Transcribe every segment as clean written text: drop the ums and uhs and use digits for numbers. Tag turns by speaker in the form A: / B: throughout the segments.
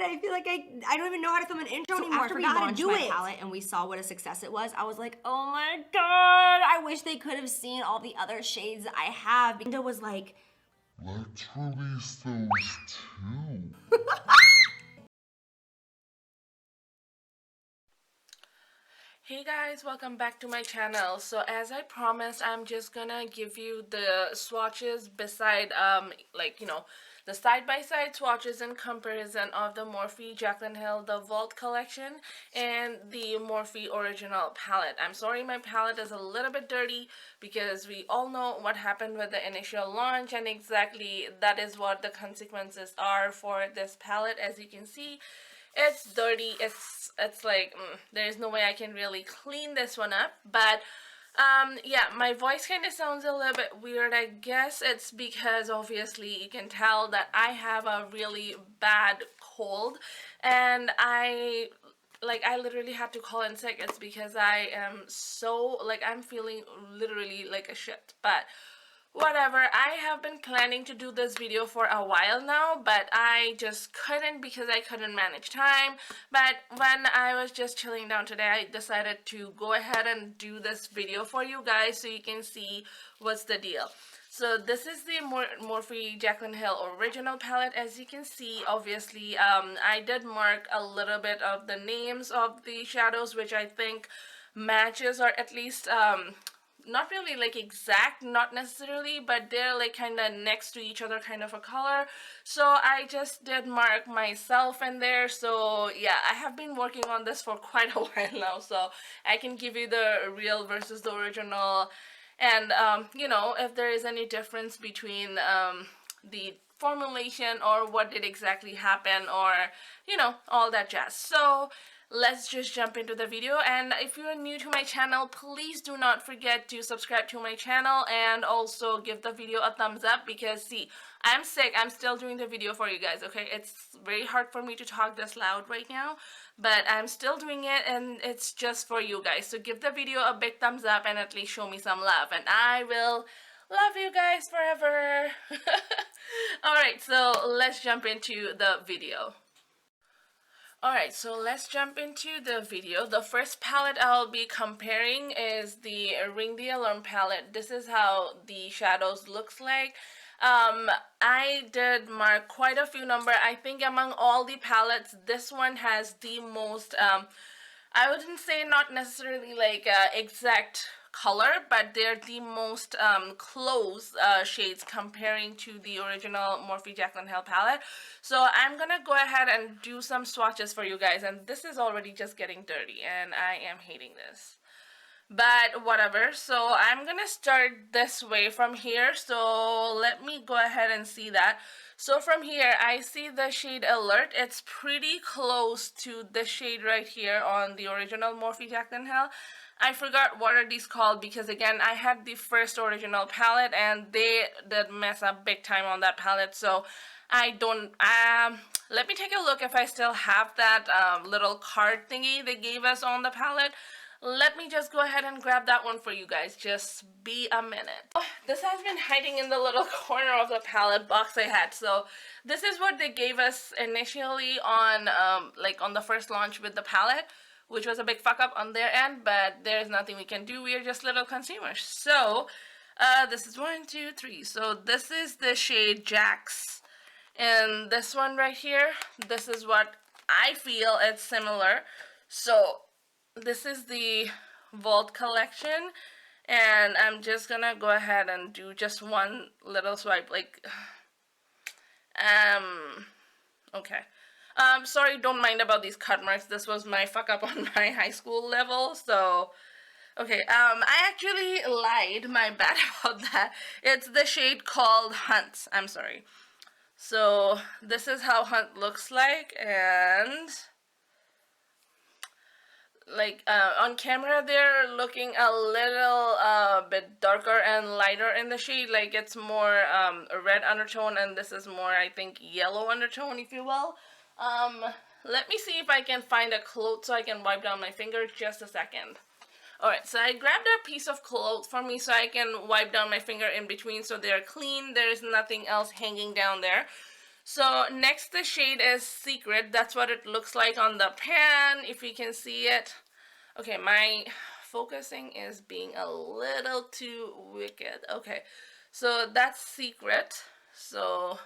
A: I feel like I don't even know how to film an intro anymore.
B: After
A: I
B: we
A: forgot how to
B: launched
A: do
B: my
A: it.
B: palette and we saw what a success it was, I was like, oh my god, I wish they could have seen all the other shades I have. Linda was like,
C: let's release those too.
D: Hey guys, welcome back to my channel. So as I promised, I'm just gonna give you the swatches beside the side-by-side swatches in comparison of the Morphe Jaclyn Hill the Vault collection and the Morphe original palette. I'm sorry my palette is a little bit dirty because we all know what happened with the initial launch, and exactly that is what the consequences are for this palette. As you can see, it's dirty. It's like there's no way I can really clean this one up. But yeah, my voice kind of sounds a little bit weird. I guess it's because obviously you can tell that I have a really bad cold, and I literally had to call in sick. It's because I am so I'm feeling literally like a shit. But whatever, I have been planning to do this video for a while now, but I just couldn't because I couldn't manage time. But when I was just chilling down today, I decided to go ahead and do this video for you guys so you can see what's the deal. So this is the Morphe Jaclyn Hill original palette. As you can see, obviously, I did mark a little bit of the names of the shadows, which I think matches, or at least not really like exact, not necessarily, but they're like kind of next to each other kind of a color. So I just did mark myself in there. So yeah, I have been working on this for quite a while now, so I can give you the real versus the original, and you know, if there is any difference between the formulation or what did exactly happen, or you know, all that jazz. So let's just jump into the video. And if you're new to my channel, please do not forget to subscribe to my channel and also give the video a thumbs up, because see, I'm sick. I'm still doing the video for you guys, okay? It's very hard for me to talk this loud right now, but I'm still doing it, and it's just for you guys. So give the video a big thumbs up and at least show me some love, and I will love you guys forever. Alright, so let's jump into the video. Alright, so let's jump into the video. The first palette I'll be comparing is the Ring the Alarm palette. This is how the shadows looks like. I did mark quite a few number. I think among all the palettes, this one has the most, I wouldn't say not necessarily like exact color, but they're the most close shades comparing to the original Morphe Jaclyn Hill palette. So I'm gonna go ahead and do some swatches for you guys, and this is already just getting dirty and I am hating this, but whatever. So I'm gonna start this way from here, so let me go ahead and see that. So from here, I see the shade Alert. It's pretty close to the shade right here on the original Morphe Jaclyn Hill. I forgot what are these called because again, I had the first original palette and they did mess up big time on that palette. So I don't, let me take a look if I still have that little card thingy they gave us on the palette. Let me just go ahead and grab that one for you guys. Just be a minute. Oh, this has been hiding in the little corner of the palette box I had. So this is what they gave us initially on on the first launch with the palette, which was a big fuck up on their end, but there's nothing we can do. We are just little consumers. So this is 1, 2, 3. So this is the shade Guyssss, and this one right here, this is what I feel it's similar. So this is the Vault collection, and I'm just gonna go ahead and do just one little swipe, okay. Sorry, don't mind about these cut marks. This was my fuck up on my high school level, so okay. I actually lied, my bad about that. It's the shade called Hunt. I'm sorry. So this is how Hunt looks like, and on camera they're looking a little bit darker and lighter in the shade. Like it's more a red undertone, and this is more, I think, yellow undertone, if you will. Let me see if I can find a cloth so I can wipe down my finger. Just a second. Alright, so I grabbed a piece of cloth for me so I can wipe down my finger in between so they're clean. There's nothing else hanging down there. So next the shade is Secret. That's what it looks like on the pan, if you can see it. Okay, my focusing is being a little too wicked. Okay, so that's Secret. So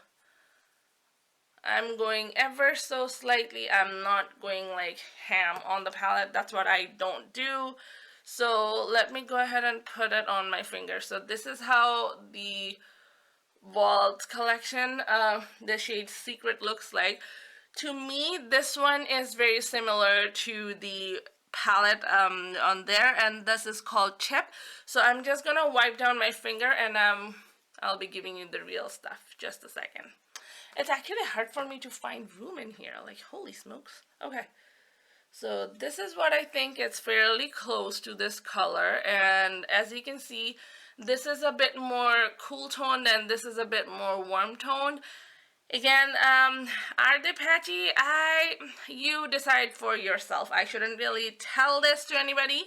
D: I'm going ever so slightly. I'm not going like ham on the palette. That's what I don't do. So let me go ahead and put it on my finger. So this is how the Vault collection, the shade Secret looks like. To me, this one is very similar to the palette on there, and this is called Chip. So I'm just gonna wipe down my finger, and I'll be giving you the real stuff. Just a second. It's actually hard for me to find room in here. Like, holy smokes. Okay. So this is what I think. It's fairly close to this color, and as you can see, this is a bit more cool toned and this is a bit more warm toned. Again, are they patchy? You decide for yourself. I shouldn't really tell this to anybody.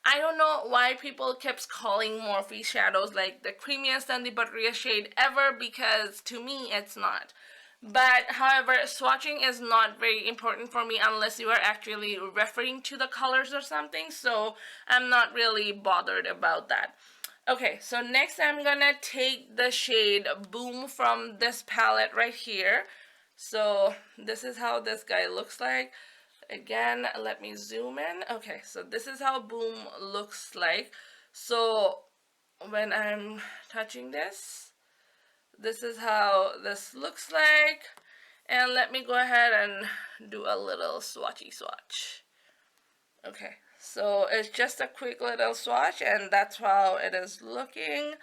D: I don't know why people kept calling Morphe shadows like the creamiest and the butteriest shade ever, because to me it's not. But however, swatching is not very important for me unless you are actually referring to the colors or something, so I'm not really bothered about that. Okay, so next I'm gonna take the shade Boom from this palette right here. So this is how this guy looks like. Again, let me zoom in. Okay, so this is how Boom looks like. So when I'm touching this, this is how this looks like. And let me go ahead and do a little swatchy swatch. Okay, so it's just a quick little swatch, and that's how it is looking.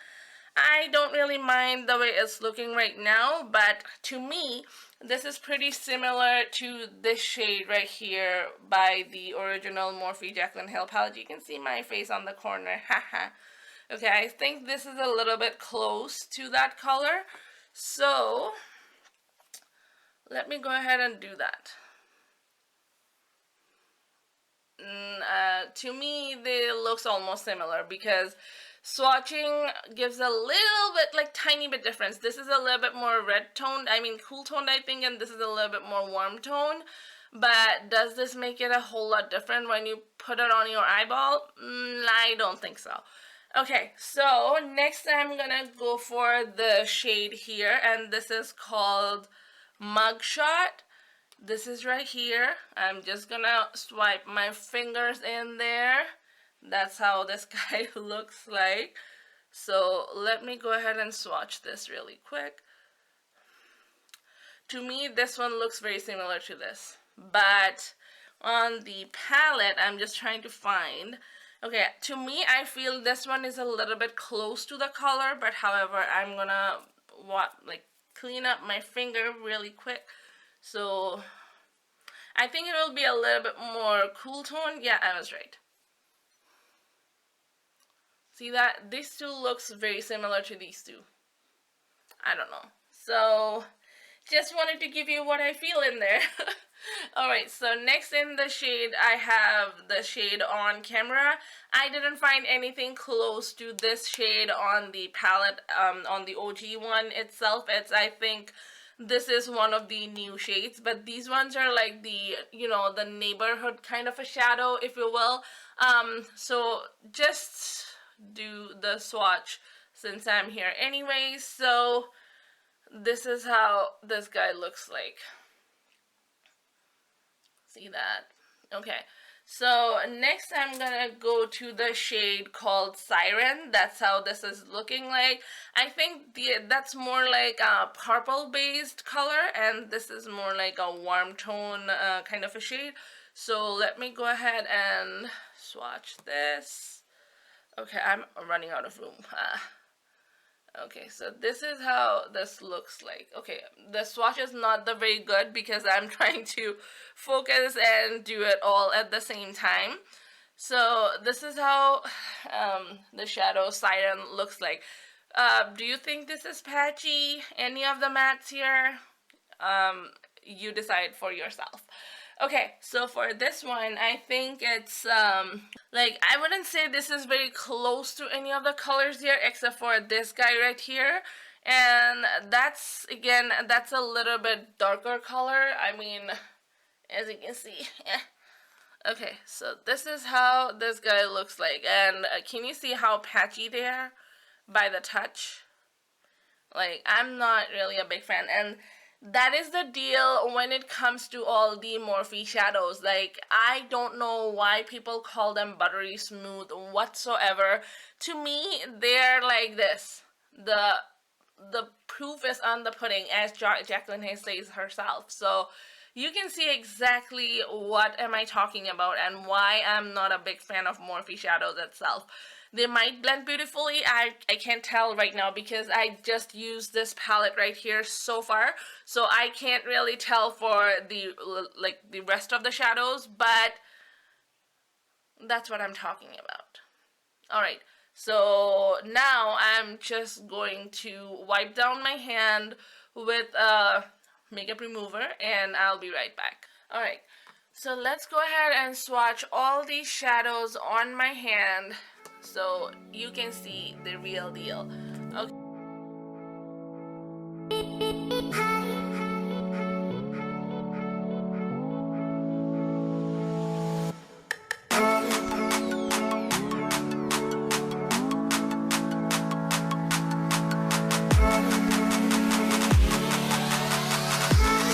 D: I don't really mind the way it's looking right now, but to me, this is pretty similar to this shade right here by the original Morphe Jaclyn palette. You can see my face on the corner, haha. Okay, I think this is a little bit close to that color, so let me go ahead and do that. To me, they looks almost similar because swatching gives a little bit, like tiny bit difference. This is a little bit more red toned, cool toned I think, and this is a little bit more warm toned. But does this make it a whole lot different when you put it on your eyeball? I don't think so. Okay, so next I'm gonna go for the shade here, and this is called Mugshot. This is right here. I'm just gonna swipe my fingers in there. That's how this guy looks like. So let me go ahead and swatch this really quick. To me, this one looks very similar to this, but on the palette, I'm just trying to find. Okay, to me, I feel this one is a little bit close to the color, but however, I'm gonna clean up my finger really quick. So I think it will be a little bit more cool tone. Yeah, I was right. See that? These two looks very similar to these two. I don't know. So just wanted to give you what I feel in there. Alright, so next in the shade, I have the shade On Camera. I didn't find anything close to this shade on the palette, on the OG one itself. I think this is one of the new shades, but these ones are like the, the neighborhood kind of a shadow, if you will. So just do the swatch since I'm here anyways. So this is how this guy looks like. See that? Okay. So next I'm gonna go to the shade called Siren. That's how this is looking like. I think that's more like a purple based color, and this is more like a warm tone kind of a shade. So let me go ahead and swatch this. Okay, I'm running out of room. Okay, so this is how this looks like. Okay, the swatch is not the very good because I'm trying to focus and do it all at the same time. So this is how the shadow Siren looks like. Do you think this is patchy? Any of the mattes here? You decide for yourself. Okay, so for this one, I think it's, I wouldn't say this is very close to any of the colors here, except for this guy right here. And that's, again, that's a little bit darker color. I mean, as you can see. Okay, so this is how this guy looks like. And can you see how patchy they are by the touch? Like, I'm not really a big fan. And that is the deal when it comes to all the Morphe shadows. Like, I don't know why people call them buttery smooth whatsoever. To me, they're like this. The proof is on the pudding, as Jaclyn says herself. So you can see exactly what am I talking about and why I'm not a big fan of Morphe shadows itself. They might blend beautifully. I can't tell right now because I just used this palette right here so far. So I can't really tell for the rest of the shadows, but that's what I'm talking about. Alright, so now I'm just going to wipe down my hand with a makeup remover and I'll be right back. Alright, so let's go ahead and swatch all these shadows on my hand so you can see the real deal. Okay.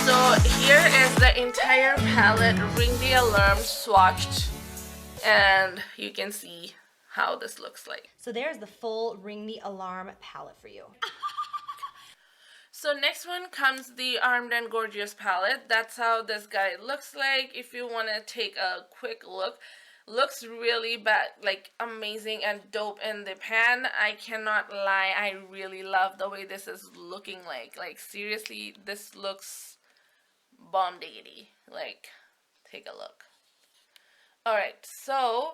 D: So here is the entire palette, Ring the Alarm, swatched, and you can see how this looks like.
A: So there's the full Ring the Alarm palette for you.
D: So next one comes the Armed and Gorgeous palette. That's how this guy looks like. If you want to take a quick look, looks really bad, like amazing and dope in the pan. I cannot lie, I really love the way this is looking like. Like, seriously, this looks bomb diggity. Like, take a look. Alright, so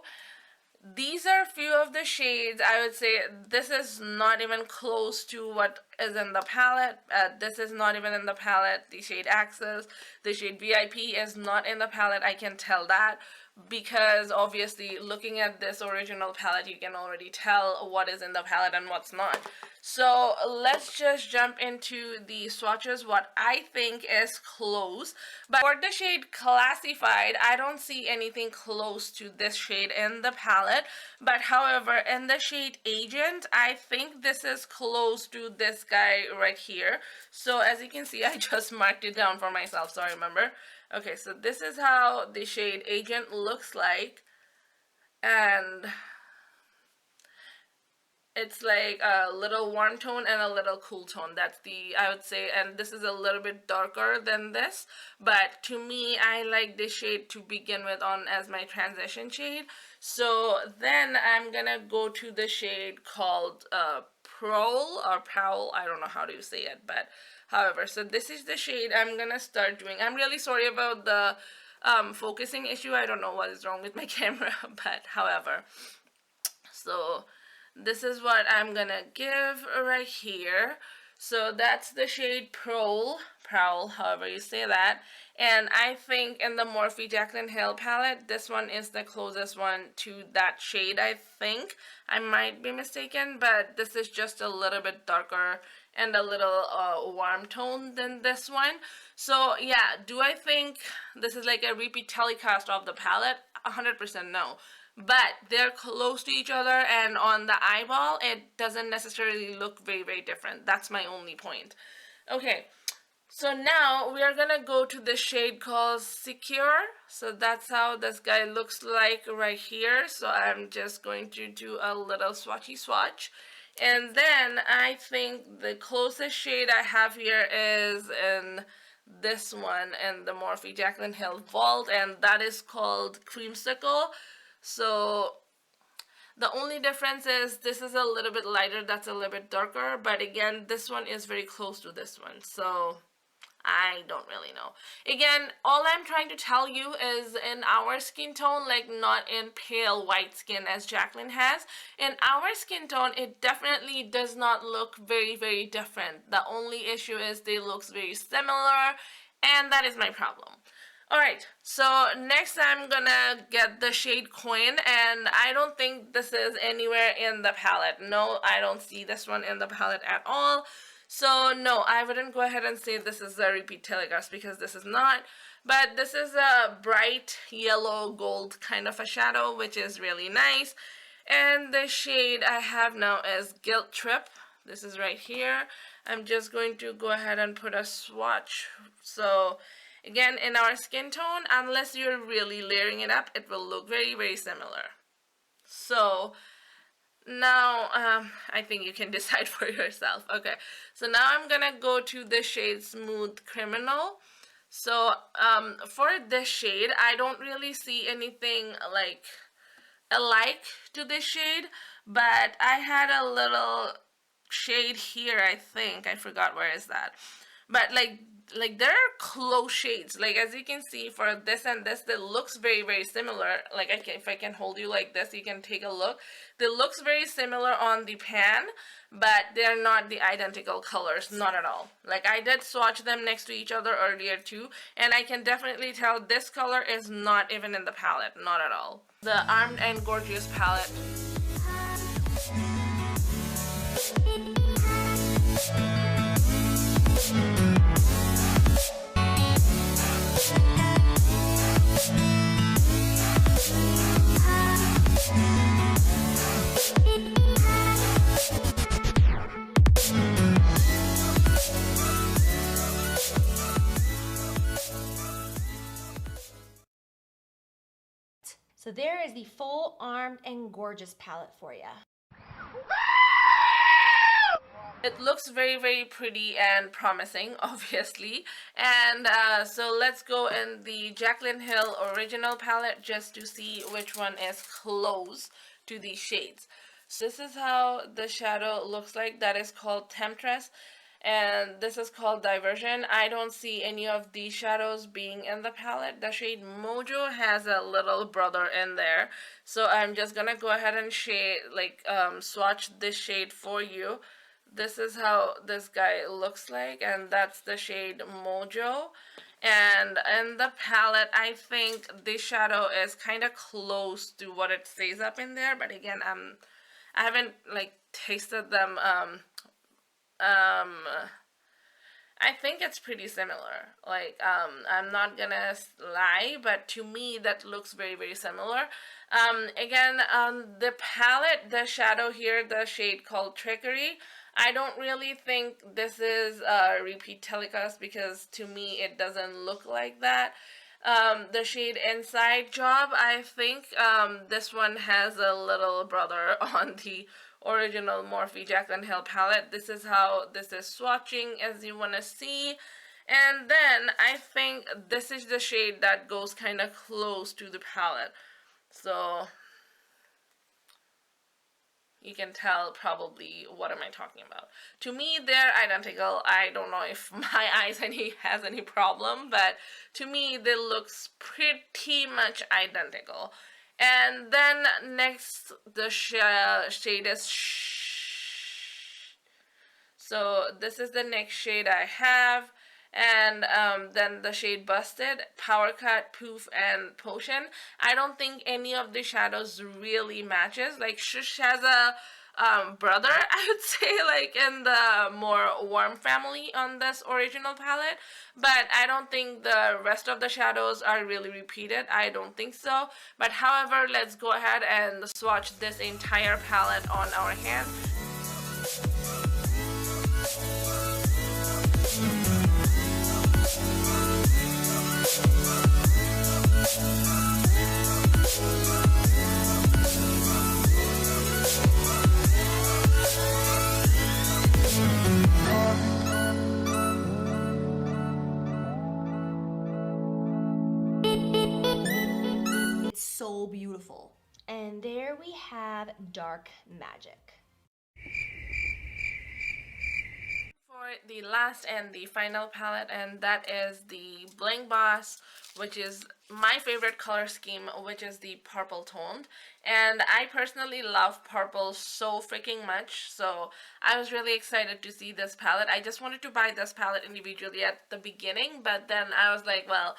D: these are a few of the shades. I would say this is not even close to what is in the palette. This is not even in the palette. The shade Access, the shade VIP is not in the palette. I can tell that because obviously looking at this original palette, you can already tell what is in the palette and what's not. So let's just jump into the swatches, what I think is close. But for the shade Classified, I don't see anything close to this shade in the palette. But however, in the shade Agent, I think this is close to this guy right here. So as you can see, I just marked it down for myself, so I remember. Okay, so this is how the shade Agent looks like. And it's like a little warm tone and a little cool tone. That's the, I would say, and this is a little bit darker than this, but to me, I like this shade to begin with on as my transition shade. So then I'm gonna go to the shade called Prowl or Prowl, I don't know how to say it, but however, so this is the shade I'm gonna start doing. I'm really sorry about the focusing issue. I don't know what is wrong with my camera, but however, so this is what I'm gonna give right here. So that's the shade Prowl, however you say that. And I think in the Morphe Jaclyn palette, this one is the closest one to that shade, I think. I might be mistaken, but this is just a little bit darker and a little warm tone than this one. So yeah, do I think this is like a repeat telecast of the palette? 100% no. But they're close to each other, and on the eyeball, it doesn't necessarily look very, very different. That's my only point. Okay, so now we are gonna go to the shade called Secure. So that's how this guy looks like right here. So I'm just going to do a little swatchy swatch. And then I think the closest shade I have here is in this one in the Morphe Jaclyn Vault, and that is called Creamsicle. So the only difference is this is a little bit lighter, that's a little bit darker, but again, this one is very close to this one, so I don't really know. Again, all I'm trying to tell you is in our skin tone, like not in pale white skin as Jaclyn has. In our skin tone, it definitely does not look very, very different. The only issue is they look very similar, and that is my problem. Alright, so next I'm gonna get the shade Coin, and I don't think this is anywhere in the palette. No, I don't see this one in the palette at all. So no, I wouldn't go ahead and say this is a repeat telecast because this is not. But this is a bright yellow gold kind of a shadow, which is really nice. And the shade I have now is Guilt Trip. This is right here. I'm just going to go ahead and put a swatch. So again, in our skin tone, unless you're really layering it up, it will look very, very similar. So now I think you can decide for yourself. Okay, so now I'm gonna go to the shade Smooth Criminal. So for this shade, I don't really see anything like alike to this shade, but I had a little shade here, I think. I forgot where is that. But like there are close shades. Like as you can see for this and this, that looks very, very similar. Like if I can hold you like this, you can take a look. They looks very similar on the pan, but they're not the identical colors, not at all. Like I did swatch them next to each other earlier too, and I can definitely tell this color is not even in the palette, not at all. The Armed and Gorgeous palette.
A: So there is the full Armed and Gorgeous palette for you.
D: It looks very, very pretty and promising, obviously. And so let's go in the Jaclyn Hill original palette just to see which one is close to these shades. So this is how the shadow looks like. That is called Temptress. And this is called Diversion. I don't see any of these shadows being in the palette. The shade Mojo has a little brother in there. So I'm just gonna go ahead and swatch this shade for you. This is how this guy looks like, and that's the shade Mojo. And in the palette, I think this shadow is kind of close to what it says up in there, but again, I haven't like tasted them. I think it's pretty similar. Like, I'm not gonna lie, but to me that looks very, very similar. Again, the palette, the shadow here, the shade called Trickery, I don't really think this is a repeat telecast because to me it doesn't look like that. The shade Inside Job, I think this one has a little brother on the original Morphe Jaclyn Hill palette. This is how this is swatching as you want to see. And then I think this is the shade that goes kind of close to the palette. So you can tell probably what am I talking about. To me, they're identical. I don't know if my eyes has any problem, but to me, they looks pretty much identical. And then next, the shade is So this is the next shade I have. And then the shade Busted, Power Cut, Poof, and Potion. I don't think any of the shadows really matches. Like Shush has a brother, I would say, like in the more warm family on this original palette. But I don't think the rest of the shadows are really repeated. I don't think so. But however, let's go ahead and swatch this entire palette on our hand.
A: It's so beautiful. And there we have Dark Magic.
D: For the last and the final palette, and that is the Bling Boss, which is my favorite color scheme, which is the purple toned. And I personally love purple so freaking much, so I was really excited to see this palette. I just wanted to buy this palette individually at the beginning, but then I was like, well,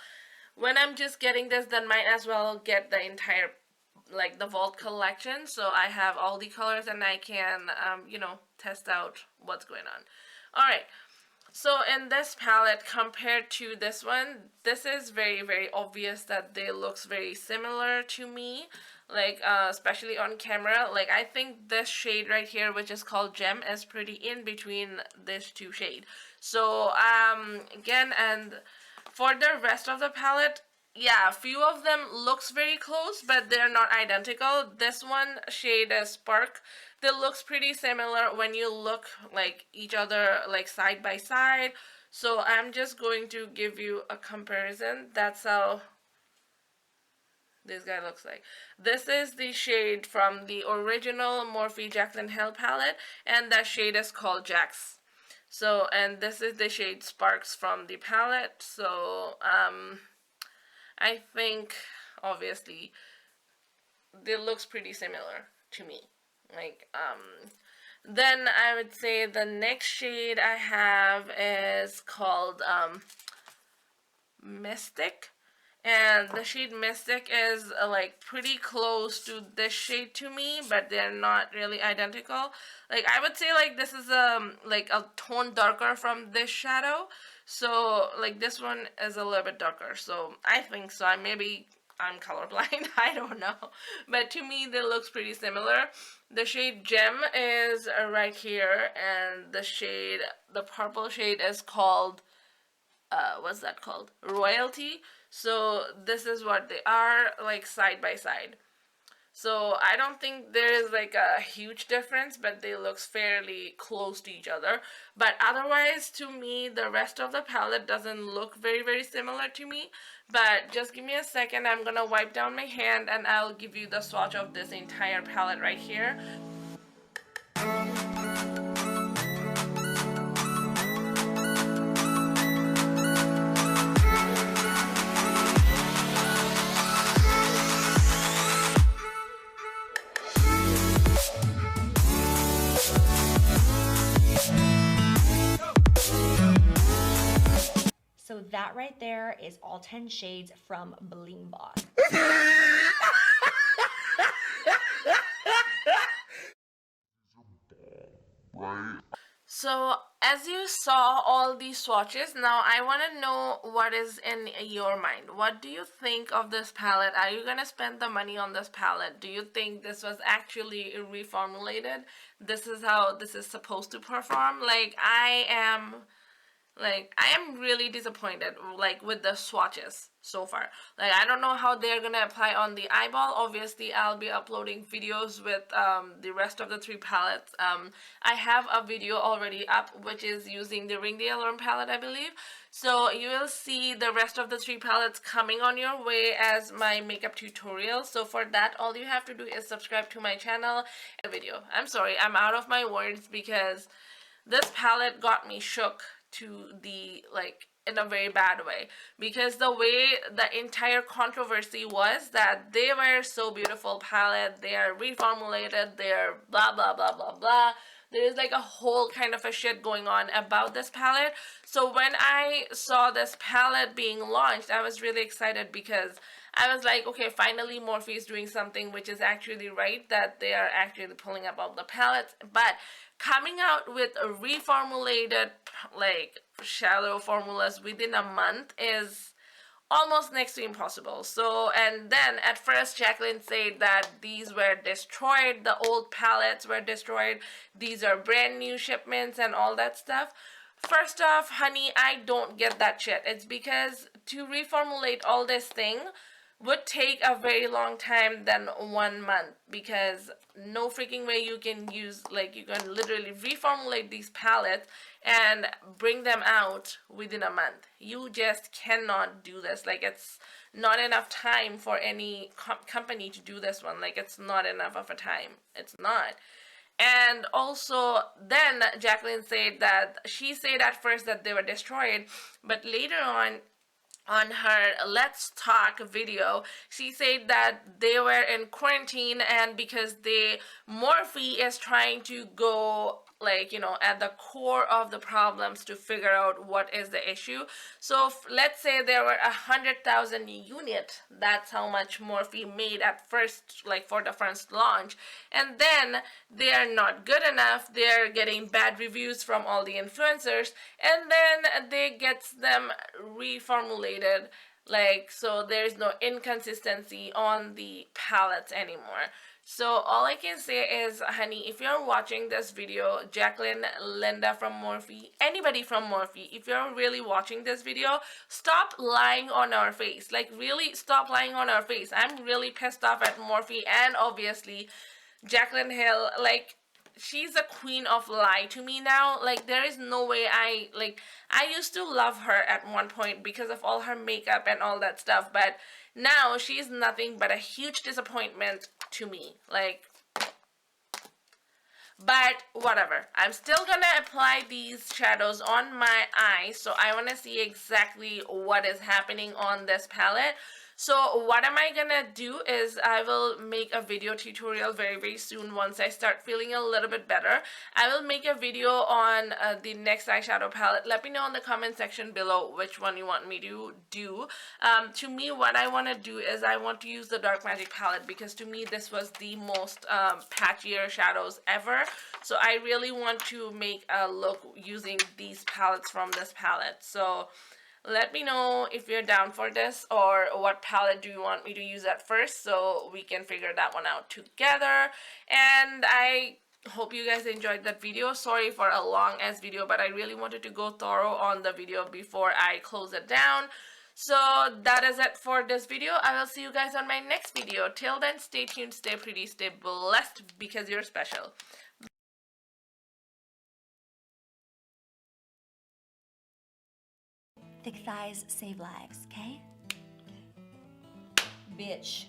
D: when I'm just getting this, then might as well get the entire, like the Vault collection, so I have all the colors and I can, you know, test out what's going on. Alright, so in this palette compared to this one, this is very, very obvious that they looks very similar to me, like especially on camera. Like I think this shade right here, which is called Gem, is pretty in between this two shade. So again, and for the rest of the palette, yeah, a few of them looks very close, but they're not identical. This one shade is Spark. They looks pretty similar when you look like each other like side by side. So I'm just going to give you a comparison. That's how this guy looks like. This is the shade from the original Morphe Jaclyn OG palette, and that shade is called Guyssss. So, and this is the shade Sparks from the palette. So, I think obviously it looks pretty similar to me. Like, then I would say the next shade I have is called Mystic. And the shade Mystic is like pretty close to this shade to me, but they're not really identical. Like I would say like this is like a tone darker from this shadow. So like this one is a little bit darker. So I think so. Maybe I'm colorblind. I don't know. But to me they looks pretty similar. The shade Gem is right here, and the purple shade is called what's that called? Royalty. So this is what they are like side by side. So I don't think there is like a huge difference, but they looks fairly close to each other. But otherwise, to me, the rest of the palette doesn't look very, very similar to me. But just give me a second. I'm gonna wipe down my hand and I'll give you the swatch of this entire palette right here.
A: So that right there is all 10 shades from Bling Boss.
C: Right?
D: So as you saw all these swatches, now I want to know what is in your mind. What do you think of this palette? Are you gonna spend the money on this palette? Do you think this was actually reformulated? This is how this is supposed to perform? I am really disappointed like with the swatches so far. Like I don't know how they're gonna apply on the eyeball. Obviously I'll be uploading videos with the rest of the three palettes. I have a video already up which is using the Ring the Alarm palette, I believe. So you will see the rest of the three palettes coming on your way as my makeup tutorial. So for that, all you have to do is subscribe to my channel and video. I'm sorry, I'm out of my words because this palette got me shook to the like in a very bad way, because the way the entire controversy was that they were so beautiful palette, they are reformulated, they're blah blah blah blah blah. There's like a whole kind of a shit going on about this palette. So when I saw this palette being launched, I was really excited because I was like, okay, finally Morphe is doing something which is actually right, that they are actually pulling up all the palettes. But coming out with a reformulated like shadow formulas within a month is almost next to impossible. So, and then at first Jaclyn said that these were destroyed, the old palettes were destroyed, these are brand new shipments and all that stuff. First off, honey, I don't get that shit. It's because to reformulate all this thing would take a very long time than 1 month, because no freaking way you can use, like, you can literally reformulate these palettes and bring them out within a month. You just cannot do this. Like, it's not enough time for any company to do this one. Like, it's not enough of a time. It's not. And also, then Jaclyn said that she said at first that they were destroyed, but later on her Let's Talk video, she said that they were in quarantine, and because Morphe is trying to go like, you know, at the core of the problems to figure out what is the issue. So let's say there were 100,000 units. That's how much Morphe made at first, like for the first launch. And then they are not good enough. They're getting bad reviews from all the influencers. And then they get them reformulated, like, so there's no inconsistency on the palettes anymore. So all I can say is, honey, if you're watching this video, Jaclyn, Linda from Morphe, anybody from Morphe, if you're really watching this video, stop lying on our face. Like, really stop lying on our face. I'm really pissed off at Morphe and obviously Jaclyn Hill. Like, she's a queen of lie to me now. Like, there is no way I used to love her at one point because of all her makeup and all that stuff, but now she's nothing but a huge disappointment to me. Like, but whatever, I'm still gonna apply these shadows on my eyes, so I want to see exactly what is happening on this palette. So what am I gonna do is I will make a video tutorial very soon once I start feeling a little bit better. I will make a video on the next eyeshadow palette. Let me know in the comment section below which one you want me to do. To me, what I want to do is I want to use the Dark Magic palette because to me this was the most patchier shadows ever. So I really want to make a look using these palettes from this palette. So let me know if you're down for this, or what palette do you want me to use at first, so we can figure that one out together. And I hope you guys enjoyed that video. Sorry for a long ass video, but I really wanted to go thorough on the video before I close it down. So that is it for this video. I will see you guys on my next video. Till then, stay tuned, stay pretty, stay blessed, because you're special.
B: Thick thighs save lives, okay?
A: Bitch.